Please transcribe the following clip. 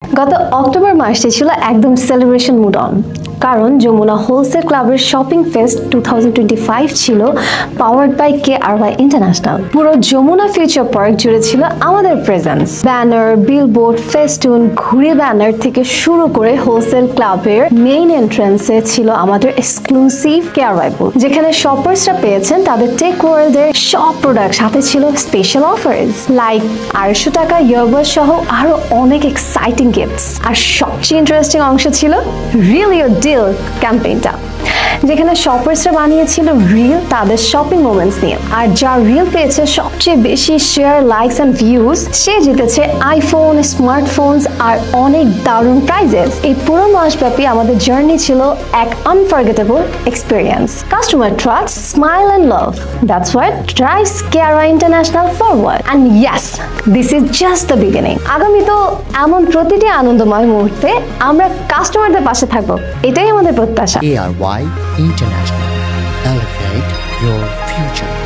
গত অক্টোবর মাসটি ছিল একদম সেলিব্রেশন মুড অন, কারণ যমুনা হোলসেল ক্লাবের শপিং ফেস্ট 2025 ছিল পাওয়ার্ড বাই KRY ইন্টারন্যাশনাল। পুরো যমুনা ফিউচার পার্ক জুড়ে ছিল আমাদের প্রেজেন্স। ব্যানার, বিলবোর্ড, ফেস্টুন, ঘুড়ি ব্যানার থেকে শুরু করে হোলসেল ক্লাবের মেইন এন্ট্রান্সে ছিল আমাদের এক্সক্লুসিভ KRY বুথ, যেখানে শপার্সরা পেয়েছেন তাদের টেক ওয়ার্ল্ডের সব প্রোডাক্ট, সাথে ছিল স্পেশাল অফার্স লাইক 250 টাকা ইয়ারবাড সহ আরো অনেক এক্সাইটিং গিফটস। আর সবচেয়ে ইন্টারেস্টিং অংশ ছিল রিয়েল ইউর ডিল ক্যাম্পেইনটা, যেখানে শপার্সরা বানিয়েছিল রিল তাদের শপিং মোমেন্টস নিয়ে। আর যা রিল পেয়েছে সবচেয়ে বেশি শেয়ার, লাইকস এন্ড ভিউজ, সে জিতেছে আইফোন, স্মার্টফোনস আর অনেক দারুণ প্রাইজেস। এই পুরো মাসব্যাপী আমাদের জার্নি ছিল এক unforgettable experience. Customer trust, smile and love, that's what drives KRY international forward. And yes, this is just the beginning. আগামী তো এমন প্রতিটি আনন্দময় মুহূর্তে আমরা কাস্টমারদের পাশে থাকবো, এটাই আমাদের প্রত্যাশা। KRY International. Elevate your future.